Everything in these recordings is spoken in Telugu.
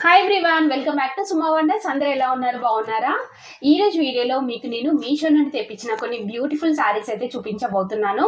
Hi everyone, welcome back to Suma wonders. అందరూ ఎలా ఉన్నారు? బాగున్నారా? ఈ రోజు వీడియోలో మీకు నేను మీషో నుండి తెప్పించిన కొన్ని బ్యూటిఫుల్ శారీస్ అయితే చూపించబోతున్నాను.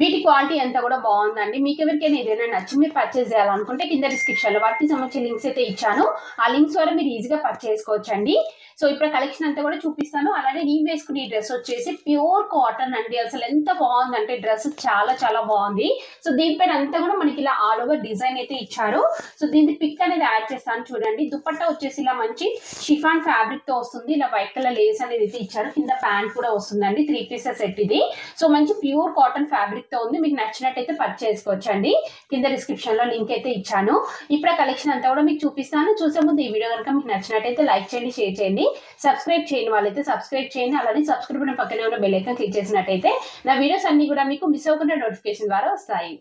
వీటి క్వాలిటీ అంతా కూడా బాగుందండి. మీకు ఎవరికైనా ఏదైనా నచ్చి మీరు పర్చేస్ చేయాలనుకుంటే కింద డిస్క్రిప్షన్లో వాటికి సంబంధించిన లింక్స్ అయితే ఇచ్చాను. ఆ లింక్స్ ద్వారా మీరు ఈజీగా పర్చేస్ చేసుకోవచ్చండి. సో ఇప్పుడు కలెక్షన్ అంతా కూడా చూపిస్తాను. అలానే నేను వేసుకునే డ్రెస్ వచ్చేసి ప్యూర్ కాటన్ అండి. అసలు ఎంత బాగుందంటే డ్రెస్ చాలా చాలా బాగుంది. సో దీనిపైన అంతా కూడా మనకి ఇలా ఆల్ ఓవర్ డిజైన్ అయితే ఇచ్చారు. సో దీని పిక్ అనేది యాడ్ చేస్తాను చూడండి. దుపట్టా వచ్చేసి ఇలా మంచి షిఫాన్ ఫ్యాబ్రిక్ తో వస్తుంది. ఇలా వైట్ కలర్ లేస్ అనేది అయితే ఇచ్చారు. కింద ప్యాంట్ కూడా వస్తుందండి. 3 పీసెస్ సెట్ ఇది. సో మంచి ప్యూర్ కాటన్ ఫ్యాబ్రిక్ తో ఉంది. మీకు నచ్చినట్టయితే పర్చేస్ చేసుకోవచ్చండి. కింద డిస్క్రిప్షన్ లో లింక్ అయితే ఇచ్చాను. ఇప్పుడు కలెక్షన్ అంతా కూడా మీకు చూపిస్తాను. చూసే ముందు ఈ వీడియో కనుక మీకు నచ్చినట్టయితే లైక్ చేయండి, షేర్ చేయండి, సబ్స్క్రైబ్ చేయని వాళ్ళైతే సబ్స్క్రైబ్ చేయండి. అలానే సబ్స్క్రైబ్ పక్కనే ఉన్న బెల్ ఐకాన్ క్లిక్ చేసినట్టయితే నా వీడియోస్ అన్ని కూడా మీకు మిస్ అవ్వకుండా నోటిఫికేషన్ ద్వారా వస్తాయి.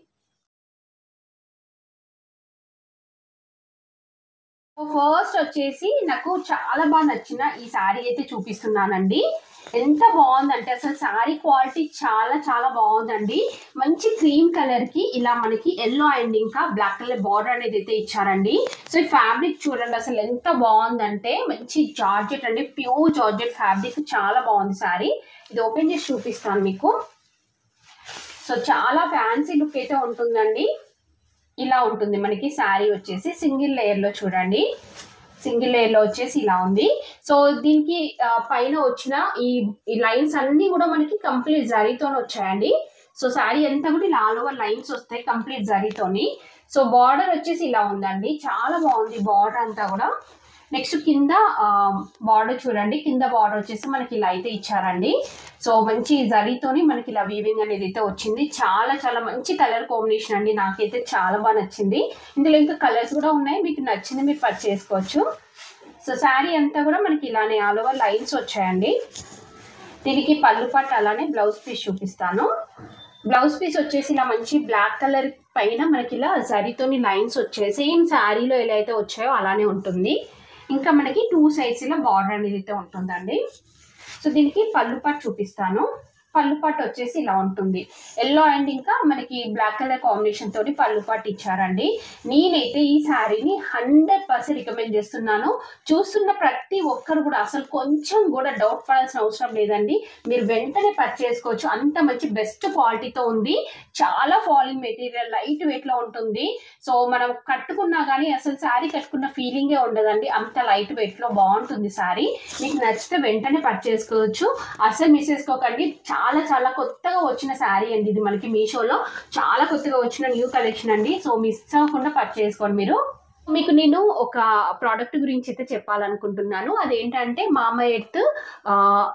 ఫస్ట్ వచ్చేసి నాకు చాలా బాగా నచ్చిన ఈ శారీ అయితే చూపిస్తున్నానండి. ఎంత బాగుందంటే అసలు శారీ క్వాలిటీ చాలా చాలా బాగుందండి. మంచి క్రీమ్ కలర్ కి ఇలా మనకి ఎల్లో అండ్ ఇంకా బ్లాక్ కలర్ బార్డర్ అనేది అయితే ఇచ్చారండి. సో ఈ ఫ్యాబ్రిక్ చూడండి అసలు ఎంత బాగుందంటే మంచి జార్జెట్ అండి. ప్యూర్ జార్జెట్ ఫ్యాబ్రిక్ చాలా బాగుంది శారీ. ఇది ఓపెన్ చేసి చూపిస్తాను మీకు. సో చాలా ఫ్యాన్సీ లుక్ అయితే ఉంటుందండి. ఇలా ఉంటుంది మనకి శారీ వచ్చేసి సింగిల్ లేయర్ లో చూడండి. సింగిల్ లేయర్ లో వచ్చేసి ఇలా ఉంది. సో దీనికి పైన వచ్చిన ఈ లైన్స్ అన్ని కూడా మనకి కంప్లీట్ జరీతోనే వచ్చాయండి. సో శారీ అంతా కూడా ఇలా ఆల్ ఓవర్ లైన్స్ వస్తాయి కంప్లీట్ జరీతోని. సో బార్డర్ వచ్చేసి ఇలా ఉందండి. చాలా బాగుంది బార్డర్ అంతా కూడా. నెక్స్ట్ కింద బార్డర్ చూడండి. కింద బార్డర్ వచ్చేసి మనకి ఇలా అయితే ఇచ్చారండి. సో మంచి జరీతోని మనకి ఇలా వీవింగ్ అనేది అయితే వచ్చింది. చాలా చాలా మంచి కలర్ కాంబినేషన్ అండి. నాకైతే చాలా బాగా నచ్చింది. ఇందులో ఇంకా కలర్స్ కూడా ఉన్నాయి. మీకు నచ్చింది మీరు పర్చేస్ చేసుకోవచ్చు. సో శారీ అంతా కూడా మనకి ఇలానే ఆల్ ఓవర్ లైన్స్ వచ్చాయండి. దీనికి పళ్ళు పట్టు అలానే బ్లౌజ్ పీస్ చూపిస్తాను. బ్లౌజ్ పీస్ వచ్చేసి ఇలా మంచి బ్లాక్ కలర్ పైన మనకి ఇలా జరీతోని లైన్స్ వచ్చాయి. సేమ్ శారీలో ఎలా అయితే వచ్చాయో అలానే ఉంటుంది. ఇంకా మనకి 2 సైడ్స్ ఇలా బార్డర్ అనేది అయితే ఉంటుందండి. సో దీనికి పళ్ళు పట్టు చూపిస్తాను. పళ్ళు పట్టు వచ్చేసి ఇలా ఉంటుంది. ఎల్లో అండ్ ఇంకా మనకి బ్లాక్ కలర్ కాంబినేషన్ తోటి పళ్ళు పట్టు ఇచ్చారండి. నేనైతే ఈ శారీని 100% రికమెండ్ చేస్తున్నాను. చూస్తున్న ప్రతి ఒక్కరు కూడా అసలు కొంచెం కూడా డౌట్ పడాల్సిన అవసరం లేదండి. మీరు వెంటనే పర్చేస్ చేసుకోవచ్చు. అంత మంచి బెస్ట్ క్వాలిటీతో ఉంది. చాలా ఫాలింగ్ మెటీరియల్, లైట్ వెయిట్ లో ఉంటుంది. సో మనం కట్టుకున్నా కానీ అసలు శారీ కట్టుకున్న ఫీలింగే ఉండదండి. అంత లైట్ వెయిట్ లో బాగుంటుంది శారీ. మీకు నచ్చితే వెంటనే పర్చేస్ చేసుకోవచ్చు. అసలు మిస్ చేసుకోకండి. చాలా చాలా కొత్తగా వచ్చిన శారీ అండి ఇది. మనకి మీషోలో చాలా కొత్తగా వచ్చిన న్యూ కలెక్షన్ అండి. సో మిస్ అవ్వకుండా పర్చేస్ చేసుకోండి మీరు. మీకు నేను ఒక ప్రోడక్ట్ గురించి అయితే చెప్పాలనుకుంటున్నాను. అదేంటంటే మామా ఎర్త్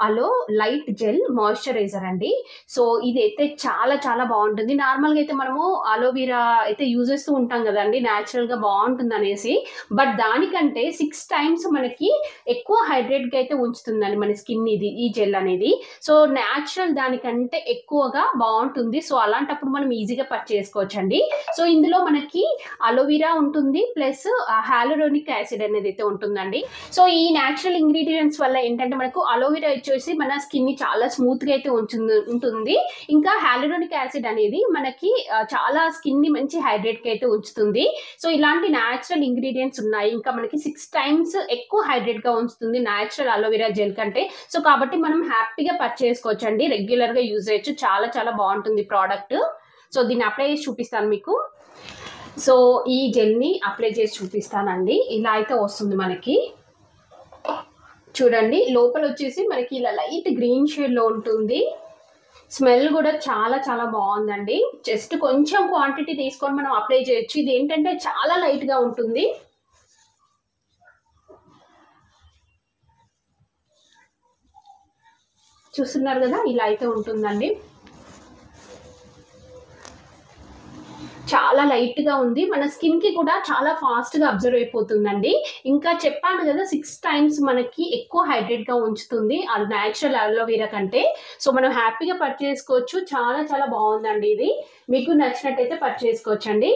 అలో లైట్ జెల్ మాయిశ్చరైజర్ అండి. సో ఇదైతే చాలా చాలా బాగుంటుంది. నార్మల్గా అయితే మనము అలోవీరా అయితే యూజ్ చేస్తూ ఉంటాం కదండి, న్యాచురల్గా బాగుంటుంది అనేసి. బట్ దానికంటే 6 టైమ్స్ మనకి ఎక్కువ హైడ్రేట్గా అయితే ఉంచుతుందండి మన స్కిన్ ఈ జెల్ అనేది. సో న్యాచురల్ దానికంటే ఎక్కువగా బాగుంటుంది. సో అలాంటప్పుడు మనం ఈజీగా పర్చేస్ చేసుకోవచ్చండి. సో ఇందులో మనకి అలోవీరా ఉంటుంది, ప్లస్ హాలూరోనిక్ యాసిడ్ అనేది అయితే ఉంటుందండి. సో ఈ న్యాచురల్ ఇంగ్రీడియంట్స్ వల్ల ఏంటంటే మనకు అలోవెరా వచ్చేసి మన స్కిన్ ని చాలా స్మూత్ గా అయితే ఉంటుంది. ఇంకా హాలూరోనిక్ యాసిడ్ అనేది మనకి చాలా స్కిన్ ని మంచి హైడ్రేట్ గా అయితే ఉంచుతుంది. సో ఇలాంటి న్యాచురల్ ఇంగ్రీడియంట్స్ ఉన్నాయి. ఇంకా మనకి 6 టైమ్స్ ఎక్కువ హైడ్రేట్ గా ఉంచుతుంది న్యాచురల్ అలోవెరా జెల్ కంటే. సో కాబట్టి మనం హ్యాపీగా పర్చేస్ చేసుకోవచ్చు అండి. రెగ్యులర్ గా యూజ్ చేయొచ్చు. చాలా చాలా బాగుంటుంది ప్రోడక్ట్. సో దీన్ని అప్లై చేసి చూపిస్తాను మీకు. సో ఈ జెల్ని అప్లై చేసి చూపిస్తానండి. ఇలా అయితే వస్తుంది మనకి. చూడండి లోపల వచ్చేసి మనకి ఇలా లైట్ గ్రీన్ షేడ్లో ఉంటుంది. స్మెల్ కూడా చాలా చాలా బాగుందండి. జస్ట్ కొంచెం క్వాంటిటీ తీసుకొని మనం అప్లై చేయొచ్చు. ఇది ఏంటంటే చాలా లైట్గా ఉంటుంది. చూస్తున్నారు కదా, ఇలా అయితే ఉంటుందండి. చాలా లైట్ గా ఉంది. మన స్కిన్ కి కూడా చాలా ఫాస్ట్ గా అబ్జర్వ్ అయిపోతుందండి. ఇంకా చెప్పాను కదా 6 టైమ్స్ మనకి ఎక్కువ హైడ్రేట్ గా ఉంచుతుంది అది న్యాచురల్ అలోవెరా కంటే. సో మనం హ్యాపీగా పర్చేస్ చేసుకోవచ్చు. చాలా చాలా బాగుందండి ఇది. మీకు నచ్చినట్టయితే పర్చేస్ చేసుకోవచ్చండి.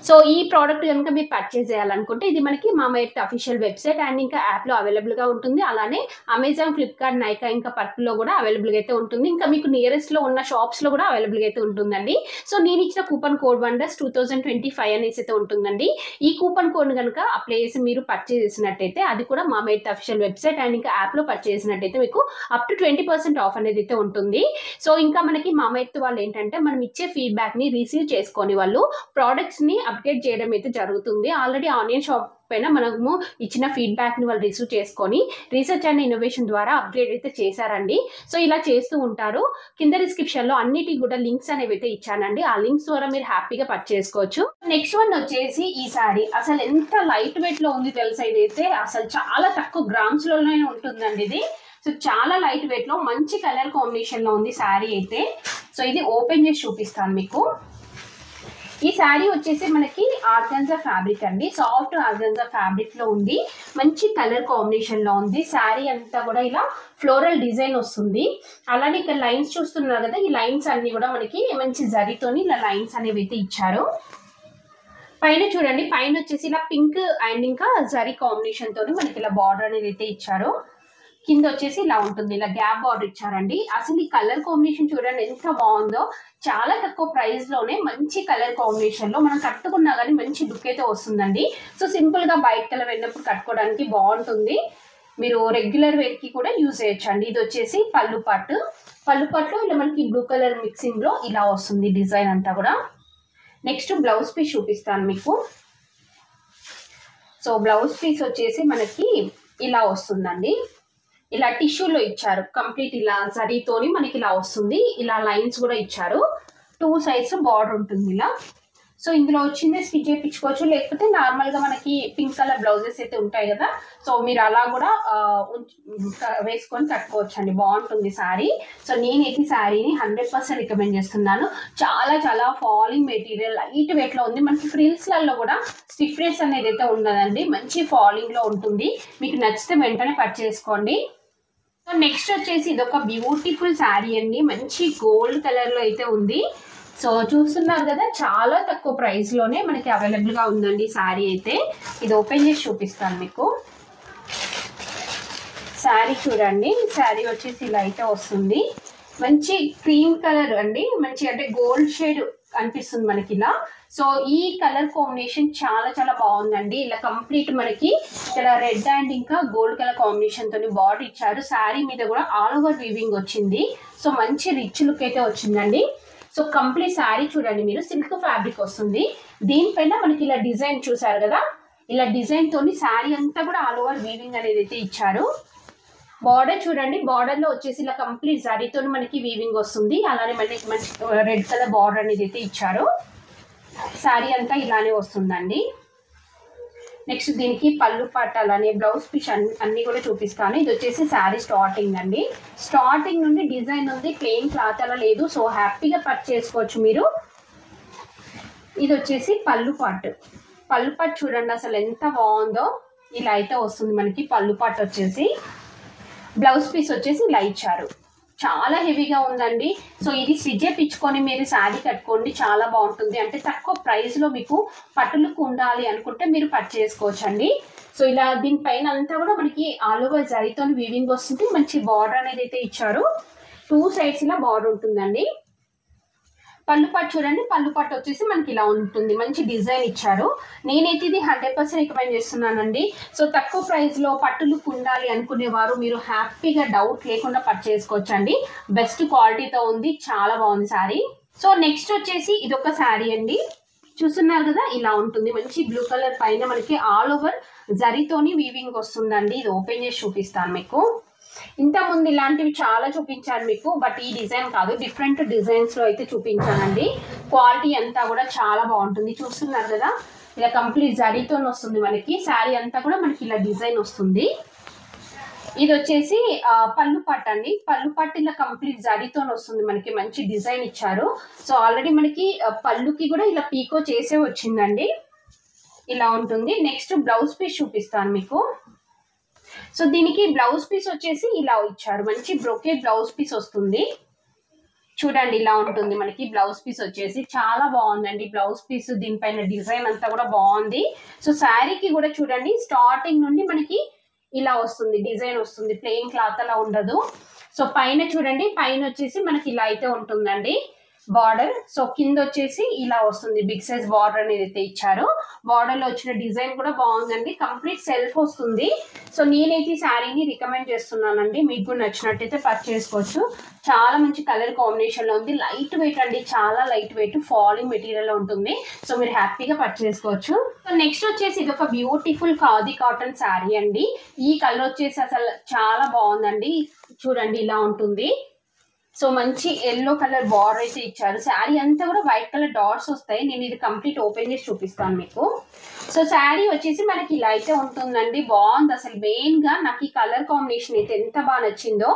సో ఈ ప్రోడక్ట్ కనుక మీరు పర్చేజ్ చేయాలనుకుంటే ఇది మనకి మామా ఎర్త్ అఫీషియల్ వెబ్సైట్ అండ్ ఇంకా యాప్లో అవైలబుల్గా ఉంటుంది. అలానే అమెజాన్, ఫ్లిప్కార్ట్, నైకా ఇంకా పర్పుల్లో కూడా అవైలబుల్గా అయితే ఉంటుంది. ఇంకా మీకు నియరెస్ట్లో ఉన్న షాప్స్లో కూడా అవైలబుల్గా అయితే ఉంటుందండి. సో నేను ఇచ్చిన కూపన్ కోడ్ వండర్స్ 2025 అనేసి అయితే ఉంటుందండి. ఈ కూపన్ కోడ్ కనుక అప్లై చేసి మీరు పర్చేజ్ చేసినట్టయితే అది కూడా మామా ఎర్త్ అఫీషియల్ వెబ్సైట్ అండ్ ఇంకా యాప్లో పర్చేజ్ చేసినట్టయితే మీకు అప్ టు 20% ఆఫ్ అనేది అయితే ఉంటుంది. సో ఇంకా మనకి మామా ఎర్త్ వాళ్ళు ఏంటంటే మనం ఇచ్చే ఫీడ్బ్యాక్ని రిసీవ్ చేసుకొని వాళ్ళు ప్రోడక్ట్స్ని అప్డేట్ చేయడం అయితే జరుగుతుంది. ఆల్రెడీ ఆన్లైన్ షాప్ పైన మనము ఇచ్చిన ఫీడ్బ్యాక్ని వాళ్ళు రిసీవ్ చేసుకొని రీసెర్చ్ అండ్ ఇన్నోవేషన్ ద్వారా అప్గ్రేడ్ అయితే చేశారండి. సో ఇలా చేస్తూ ఉంటారు. కింద డిస్క్రిప్షన్లో అన్నిటికి కూడా లింక్స్ అనేవి అయితే ఇచ్చానండి. ఆ లింక్స్ ద్వారా మీరు హ్యాపీగా పర్చేస్ చేసుకోవచ్చు. నెక్స్ట్ వన్ వచ్చేసి ఈ సారీ అసలు ఎంత లైట్ వెయిట్ లో ఉంది తెలుసా. ఇదైతే అసలు చాలా తక్కువ గ్రామ్స్ లోనే ఉంటుందండి ఇది. సో చాలా లైట్ వెయిట్ లో మంచి కలర్ కాంబినేషన్ లో ఉంది శారీ అయితే. సో ఇది ఓపెన్ చేసి చూపిస్తాను మీకు. ఈ శారీ వచ్చేసి మనకి ఆర్గాన్జా ఫ్యాబ్రిక్ అండి. సాఫ్ట్ ఆర్గాన్జా ఫ్యాబ్రిక్ లో ఉంది. మంచి కలర్ కాంబినేషన్ లో ఉంది. శారీ అంతా కూడా ఇలా ఫ్లోరల్ డిజైన్ వస్తుంది. అలానే ఇక్కడ లైన్స్ చూస్తున్నారు కదా, ఈ లైన్స్ అన్ని కూడా మనకి మంచి జరీతోని ఇలా లైన్స్ అనేవి అయితే ఇచ్చారు. పైన చూడండి, పైన వచ్చేసి ఇలా పింక్ అండ్ ఇంకా జరీ కాంబినేషన్ తోని మనకి ఇలా బార్డర్ అనేది అయితే ఇచ్చారు. కింద వచ్చేసి ఇలా ఉంటుంది, ఇలా గ్యాప్ బార్డర్ ఇచ్చారండి. అసలు ఈ కలర్ కాంబినేషన్ చూడండి ఎంత బాగుందో. చాలా తక్కువ ప్రైస్ లోనే మంచి కలర్ కాంబినేషన్ లో మనం కట్టుకున్నా కానీ మంచి లుక్ అయితే వస్తుందండి. సో సింపుల్ గా బయట కలర్ వెళ్ళినప్పుడు కట్టుకోవడానికి బాగుంటుంది. మీరు రెగ్యులర్ వేర్ కి కూడా యూజ్ చేయొచ్చు అండి. ఇది వచ్చేసి పళ్ళు పట్టులో ఇలా మనకి బ్లూ కలర్ మిక్సింగ్ లో ఇలా వస్తుంది డిజైన్ అంతా కూడా. నెక్స్ట్ బ్లౌజ్ పీస్ చూపిస్తాను మీకు. సో బ్లౌజ్ పీస్ వచ్చేసి మనకి ఇలా వస్తుందండి. ఇలా టిష్యూలో ఇచ్చారు. కంప్లీట్ ఇలా జరీతోని మనకి ఇలా వస్తుంది. ఇలా లైన్స్ కూడా ఇచ్చారు. 2 సైడ్స్ బార్డర్ ఉంటుంది ఇలా. సో ఇందులో వచ్చింది స్టిచ్ చేయించుకోవచ్చు, లేకపోతే నార్మల్గా మనకి పింక్ కలర్ బ్లౌజెస్ అయితే ఉంటాయి కదా, సో మీరు అలా కూడా వేసుకొని కట్టుకోవచ్చు అండి. బాగుంటుంది శారీ. సో నేనైతే శారీని 100% రికమెండ్ చేస్తున్నాను. చాలా చాలా ఫాలింగ్ మెటీరియల్, లైట్ వెయిట్లో ఉంది. మనకి ఫ్రిల్స్లలో కూడా స్టిఫ్నెస్ అనేది అయితే ఉండదండి. మంచి ఫాలింగ్లో ఉంటుంది. మీకు నచ్చితే వెంటనే పర్చేస్ చేసుకోండి. సో నెక్స్ట్ వచ్చేసి ఇది ఒక బ్యూటిఫుల్ శారీ అండి. మంచి గోల్డ్ కలర్లో అయితే ఉంది. సో చూస్తున్నారు కదా, చాలా తక్కువ ప్రైస్లోనే మనకి అవైలబుల్గా ఉందండి శారీ అయితే. ఇది ఓపెన్ చేసి చూపిస్తాను మీకు. శారీ చూడండి, శారీ వచ్చేసి ఇలా అయితే వస్తుంది. మంచి క్రీమ్ కలర్ అండి. మంచి అంటే గోల్డ్ షేడ్ అనిపిస్తుంది మనకి ఇలా. సో ఈ కలర్ కాంబినేషన్ చాలా చాలా బాగుందండి. ఇలా కంప్లీట్ మనకి ఇక్కడ రెడ్ అండ్ ఇంకా గోల్డ్ కలర్ కాంబినేషన్ తోని బార్డర్ ఇచ్చారు. శారీ మీద కూడా ఆల్ ఓవర్ వీవింగ్ వచ్చింది. సో మంచి రిచ్ లుక్ అయితే వచ్చిందండి. సో కంప్లీట్ శారీ చూడండి మీరు, సిల్క్ ఫ్యాబ్రిక్ వస్తుంది. దీనిపైన మనకి ఇలా డిజైన్ చూసారు కదా, ఇలా డిజైన్ తోని శారీ అంతా కూడా ఆల్ ఓవర్ వీవింగ్ అనేది అయితే ఇచ్చారు. బార్డర్ చూడండి, బార్డర్ లో వచ్చేసి ఇలా కంప్లీట్ జరీతో మనకి వీవింగ్ వస్తుంది. అలానే మళ్ళీ మంచి రెడ్ కలర్ బార్డర్ అనేది అయితే ఇచ్చారు. శారీ అంతా ఇలానే వస్తుందండి. నెక్స్ట్ దీనికి పళ్ళు పట్టు అలానే బ్లౌజ్ పీస్ అన్ని కూడా చూపిస్తాను. ఇది వచ్చేసి శారీ స్టార్టింగ్ అండి. స్టార్టింగ్ నుండి డిజైన్ ఉంది, ప్లెయిన్ క్లాత్ అలా లేదు. సో హ్యాపీగా పర్చేస్ చేసుకోవచ్చు మీరు. ఇది వచ్చేసి పళ్ళు పట్టు చూడండి అసలు ఎంత బాగుందో. ఇలా అయితే వస్తుంది మనకి పళ్ళు పట్టు వచ్చేసి. బ్లౌజ్ పీస్ వచ్చేసి ఇలా ఇచ్చారు. చాలా హెవీగా ఉందండి. సో ఇది స్టిచ్ చేయించుకొని మీరు శారీ కట్టుకోండి, చాలా బాగుంటుంది. అంటే తక్కువ ప్రైస్లో మీకు పట్టులకు ఉండాలి అనుకుంటే మీరు పర్చేస్ చేసుకోవచ్చు అండి. సో ఇలా దీనిపైన అంతా కూడా మనకి ఆల్ ఓవర్ జరీతో వీవింగ్ వస్తుంది. మంచి బార్డర్ అనేది అయితే ఇచ్చారు. 2 సైడ్స్ ఇలా బార్డర్ ఉంటుందండి. పళ్ళు పట్టు చూడండి, పళ్ళు పట్టు వచ్చేసి మనకి ఇలా ఉంటుంది. మంచి డిజైన్ ఇచ్చారు. నేనైతే ఇది 100% రికమెండ్ చేస్తున్నానండి. సో తక్కువ ప్రైస్లో పట్టులకు ఉండాలి అనుకునేవారు మీరు హ్యాపీగా డౌట్ లేకుండా పర్చేస్ చేసుకోవచ్చు అండి. బెస్ట్ క్వాలిటీతో ఉంది, చాలా బాగుంది శారీ. సో నెక్స్ట్ వచ్చేసి ఇదొక శారీ అండి. చూస్తున్నారు కదా, ఇలా ఉంటుంది. మంచి బ్లూ కలర్ పైన మనకి ఆల్ ఓవర్ జరీతోని వీవింగ్ వస్తుందండి. ఇది ఓపెన్ చేసి చూపిస్తాను మీకు. ఇంతకుముందు ఇలాంటివి చాలా చూపించాను మీకు, బట్ ఈ డిజైన్ కాదు, డిఫరెంట్ డిజైన్స్ లో అయితే చూపించానండి. క్వాలిటీ అంతా కూడా చాలా బాగుంటుంది. చూస్తున్నారు కదా, ఇలా కంప్లీట్ జరీతో వస్తుంది మనకి. శారీ అంతా కూడా మనకి ఇలా డిజైన్ వస్తుంది. ఇది వచ్చేసి పళ్ళు పట్టు అండి. పళ్ళు పట్టు ఇలా కంప్లీట్ జరీతో వస్తుంది మనకి. మంచి డిజైన్ ఇచ్చారు. సో ఆల్రెడీ మనకి పళ్ళుకి కూడా ఇలా పీకో చేసే వచ్చిందండి. ఇలా ఉంటుంది. నెక్స్ట్ బ్లౌజ్ పీస్ చూపిస్తాను మీకు. సో దీనికి బ్లౌజ్ పీస్ వచ్చేసి ఇలా ఇచ్చారు. మంచి బ్రోకెట్ బ్లౌజ్ పీస్ వస్తుంది. చూడండి ఇలా ఉంటుంది మనకి బ్లౌజ్ పీస్ వచ్చేసి చాలా బాగుందండి. బ్లౌజ్ పీస్ దీనిపైన డిజైన్ అంతా కూడా బాగుంది. సో శారీకి కూడా చూడండి స్టార్టింగ్ నుండి మనకి ఇలా వస్తుంది, డిజైన్ వస్తుంది, ప్లెయిన్ క్లాత్ అలా ఉండదు. సో పైన చూడండి, పైన వచ్చేసి మనకి ఇలా అయితే ఉంటుందండి బార్డర్. సో కింద వచ్చేసి ఇలా వస్తుంది, బిగ్ సైజ్ బార్డర్ అనేది అయితే ఇచ్చారు. బార్డర్ లో వచ్చిన డిజైన్ కూడా బాగుందండి, కంప్లీట్ సెల్ఫ్ వస్తుంది. సో నేనైతే ఈ శారీని రికమెండ్ చేస్తున్నానండి, మీకు కూడా నచ్చినట్టయితే పర్చేస్ చేసుకోవచ్చు. చాలా మంచి కలర్ కాంబినేషన్ లో ఉంది, లైట్ వెయిట్ అండి, చాలా లైట్ వెయిట్ ఫాలింగ్ మెటీరియల్ లో ఉంటుంది. సో మీరు హ్యాపీగా పర్చేస్ చేసుకోవచ్చు. సో నెక్స్ట్ వచ్చేసి ఇది ఒక బ్యూటిఫుల్ ఖాదీ కాటన్ శారీ అండి. ఈ కలర్ వచ్చేసి అసలు చాలా బాగుందండి, చూడండి ఇలా ఉంటుంది. సో మంచి ఎల్లో కలర్ బార్డర్ అయితే ఇచ్చారు. శారీ అంతా కూడా వైట్ కలర్ డాట్స్ వస్తాయి. నేను ఇది కంప్లీట్ ఓపెన్ చేసి చూపిస్తాను మీకు. సో శారీ వచ్చేసి మనకి ఇలా అయితే ఉంటుందండి, బాగుంది అసలు. మెయిన్ గా నాకు ఈ కలర్ కాంబినేషన్ అయితే ఎంత బాగా నచ్చిందో.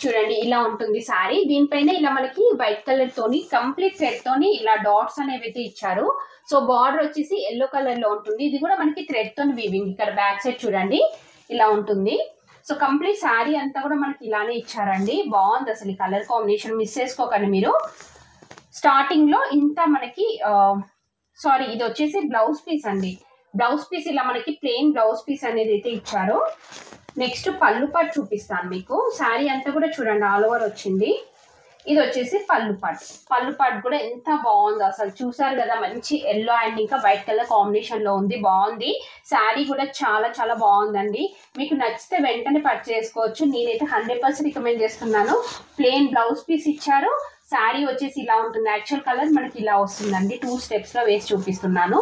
చూడండి ఇలా ఉంటుంది శారీ. దీనిపైన ఇలా మనకి వైట్ కలర్ తోని కంప్లీట్ థ్రెడ్ తోని ఇలా డాట్స్ అనేవి అయితే ఇచ్చారు. సో బార్డర్ వచ్చేసి ఎల్లో కలర్ లో ఉంటుంది. ఇది కూడా మనకి థ్రెడ్ తోని వీవింగ్. ఇక్కడ బ్యాక్ సైడ్ చూడండి ఇలా ఉంటుంది. సో కంప్లీట్ శారీ అంతా కూడా మనకి ఇలానే ఇచ్చారండి, బాగుంది అసలు. ఈ కలర్ కాంబినేషన్ మిస్ చేసుకోకండి మీరు. స్టార్టింగ్ లో ఇంత మనకి సారీ ఇది వచ్చేసి బ్లౌజ్ పీస్ అండి. బ్లౌజ్ పీస్ ఇలా మనకి ప్లెయిన్ బ్లౌజ్ పీస్ అనేది అయితే ఇచ్చారు. నెక్స్ట్ పళ్ళు పాటు చూపిస్తాను మీకు. శారీ అంతా కూడా చూడండి ఆల్ ఓవర్ వచ్చింది. ఇది వచ్చేసి పళ్ళు పాటు. పళ్ళు పాటు కూడా ఎంత బాగుందో అసలు, చూసారు కదా, మంచి ఎల్లో అండ్ ఇంకా వైట్ కలర్ కాంబినేషన్ లో ఉంది, బాగుంది. శారీ కూడా చాలా చాలా బాగుందండి. మీకు నచ్చితే వెంటనే పర్చేస్ చేసుకోవచ్చు. నేనైతే 100% రికమెండ్ చేస్తున్నాను. ప్లెయిన్ బ్లౌజ్ పీస్ ఇచ్చారు. శారీ వచ్చేసి ఇలా ఉంటుంది. యాక్చువల్ కలర్ మనకి ఇలా వస్తుందండి. 2 స్టెప్స్ లో వేసి చూపిస్తున్నాను.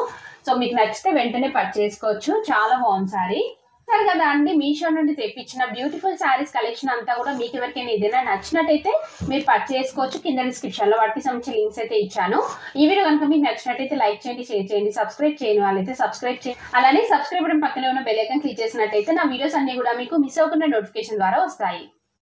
సో మీకు నచ్చితే వెంటనే పర్చేస్ చేసుకోవచ్చు. చాలా బాగుంది శారీ. సరే కదా అండి, మీషో నుండి తెప్పించిన బ్యూటిఫుల్ శారీస్ కలెక్షన్ అంతా కూడా మీకు ఎవరికైనా ఏదైనా నచ్చినట్టయితే మీరు పర్చేస్ చేసుకోవచ్చు. కింద డిస్క్రిప్షన్ లో వాటికి సంబంధించిన లింక్స్ అయితే ఇచ్చాను. ఈ వీడియో కనుక మీకు నచ్చినట్టయితే లైక్ చేయండి, షేర్ చేయండి, సబ్స్క్రైబ్ చేయని వాళ్ళైతే సబ్స్క్రైబ్ చేయండి. అలానే సబ్స్క్రైబ్ బటన్ పక్కనే ఉన్న బెల్ ఐకాన్ క్లిక్ చేసినట్టయితే నా వీడియోస్ అన్ని కూడా మీకు మిస్ అవ్వకుండా నోటిఫికేషన్ ద్వారా వస్తాయి.